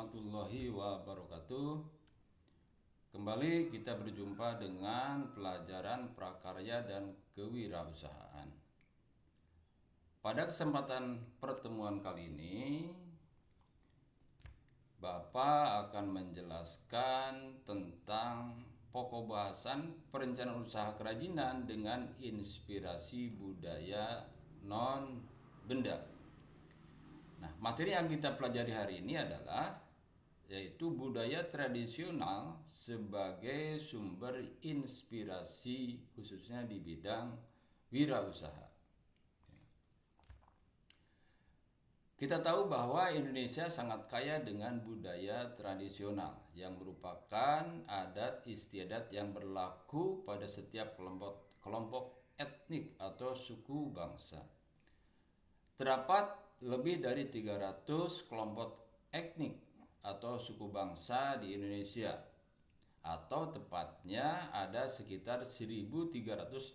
warahmatullahi wabarakatuh. Kembali kita berjumpa dengan pelajaran prakarya dan kewirausahaan. Pada kesempatan pertemuan kali ini, Bapak akan menjelaskan tentang pokok bahasan perencanaan usaha kerajinan dengan inspirasi budaya non benda. Nah, materi yang kita pelajari hari ini adalah yaitu budaya tradisional sebagai sumber inspirasi khususnya di bidang wirausaha. Kita tahu bahwa Indonesia sangat kaya dengan budaya tradisional yang merupakan adat istiadat yang berlaku pada setiap kelompok etnik atau suku bangsa. Terdapat lebih dari 300 kelompok etnik atau suku bangsa di Indonesia, atau tepatnya ada sekitar 1340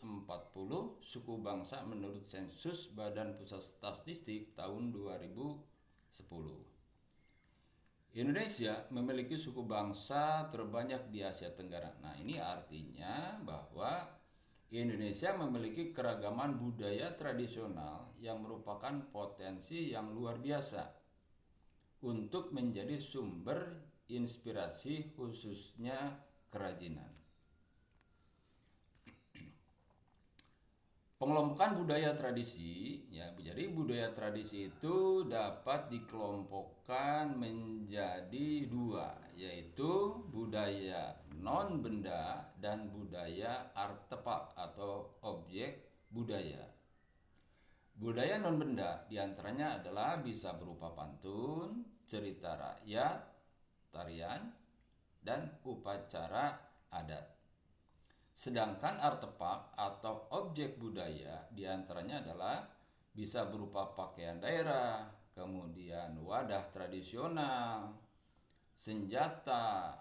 suku bangsa menurut sensus Badan Pusat Statistik tahun 2010. Indonesia memiliki suku bangsa terbanyak di Asia Tenggara. Nah, ini artinya bahwa Indonesia memiliki keragaman budaya tradisional yang merupakan potensi yang luar biasa untuk menjadi sumber inspirasi khususnya kerajinan. Pengelompokan budaya tradisi, ya, jadi budaya tradisi itu dapat dikelompokkan menjadi dua, yaitu budaya non benda dan budaya artefak atau objek budaya. Budaya non benda diantaranya adalah bisa berupa pantun, cerita rakyat, tarian, dan upacara adat. Sedangkan artefak atau objek budaya diantaranya adalah bisa berupa pakaian daerah, kemudian wadah tradisional, senjata,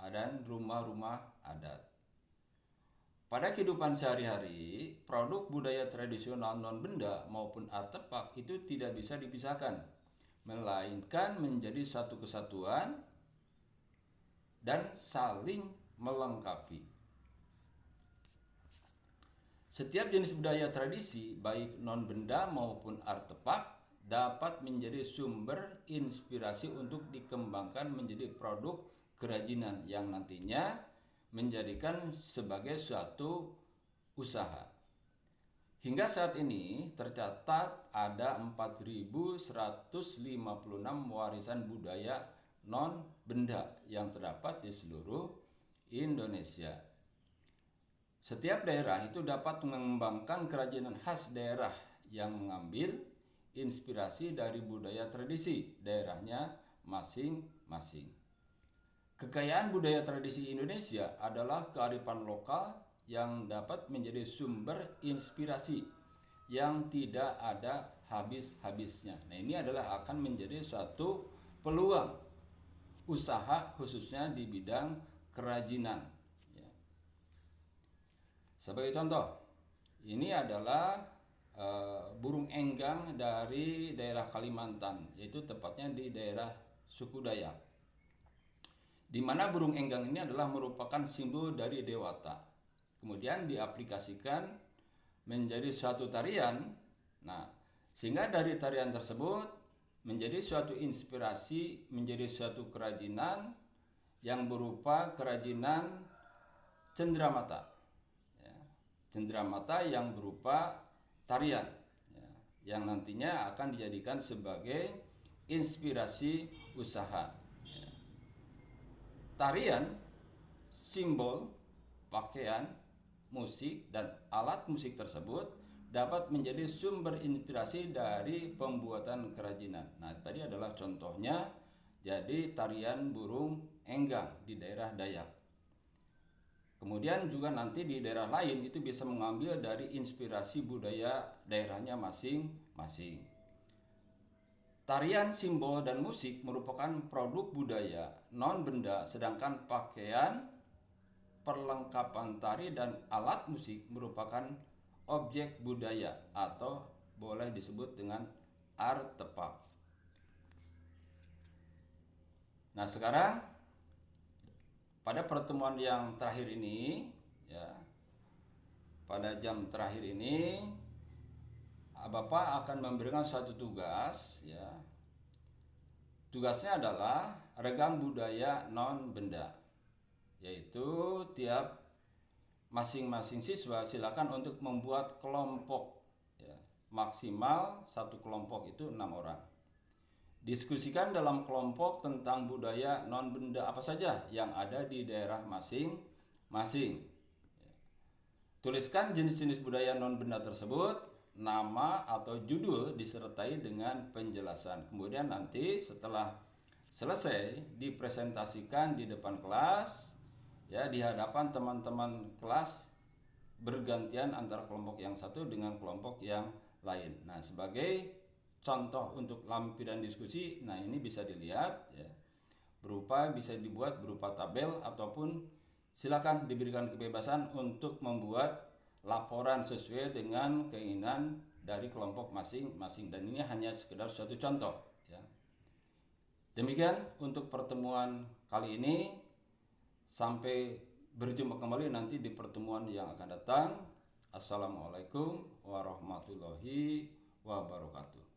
dan rumah-rumah adat. Pada kehidupan sehari-hari, produk budaya tradisional non-benda maupun artefak itu tidak bisa dipisahkan, melainkan menjadi satu kesatuan dan saling melengkapi. Setiap jenis budaya tradisi, baik non-benda maupun artefak, dapat menjadi sumber inspirasi untuk dikembangkan menjadi produk kerajinan yang nantinya menjadikan sebagai suatu usaha. Hingga saat ini tercatat ada 4.156 warisan budaya non-benda yang terdapat di seluruh Indonesia. Setiap daerah itu dapat mengembangkan kerajinan khas daerah yang mengambil inspirasi dari budaya tradisi daerahnya masing-masing. Kekayaan budaya tradisi Indonesia adalah kearifan lokal yang dapat menjadi sumber inspirasi yang tidak ada habis-habisnya. Nah, ini adalah akan menjadi satu peluang usaha khususnya di bidang kerajinan. Ya. Sebagai contoh, ini adalah burung enggang dari daerah Kalimantan, yaitu tepatnya di daerah suku Dayak, di mana burung enggang ini adalah merupakan simbol dari dewata. Kemudian diaplikasikan menjadi suatu tarian. Nah, sehingga dari tarian tersebut menjadi suatu inspirasi, menjadi suatu kerajinan yang berupa kerajinan cenderamata. Ya, cenderamata yang berupa tarian, ya, yang nantinya akan dijadikan sebagai inspirasi usaha. Ya. Tarian, simbol, pakaian, musik, dan alat musik tersebut dapat menjadi sumber inspirasi dari pembuatan kerajinan. Nah, tadi adalah contohnya, jadi tarian burung enggang di daerah Dayak. Kemudian juga nanti di daerah lain itu bisa mengambil dari inspirasi budaya daerahnya masing-masing. Tarian, simbol, dan musik merupakan produk budaya non-benda, sedangkan pakaian, perlengkapan tari, dan alat musik merupakan objek budaya atau boleh disebut dengan artefak. Nah, sekarang pada pertemuan yang terakhir ini, ya, pada jam terakhir ini, Bapak akan memberikan suatu tugas, ya. Tugasnya adalah rekam budaya non benda, yaitu tiap masing-masing siswa silakan untuk membuat kelompok, ya. Maksimal satu kelompok itu 6 orang. Diskusikan dalam kelompok tentang budaya non benda apa saja yang ada di daerah masing-masing. Tuliskan jenis-jenis budaya non benda tersebut, nama atau judul disertai dengan penjelasan. Kemudian nanti setelah selesai dipresentasikan di depan kelas, ya, di hadapan teman-teman kelas, bergantian antara kelompok yang satu dengan kelompok yang lain. Nah, sebagai contoh untuk lampiran diskusi, nah ini bisa dilihat, ya, bisa dibuat berupa tabel ataupun silakan diberikan kebebasan untuk membuat laporan sesuai dengan keinginan dari kelompok masing-masing, dan ini hanya sekedar suatu contoh, ya. Demikian untuk pertemuan kali ini. Sampai berjumpa kembali nanti di pertemuan yang akan datang. Assalamualaikum warahmatullahi wabarakatuh.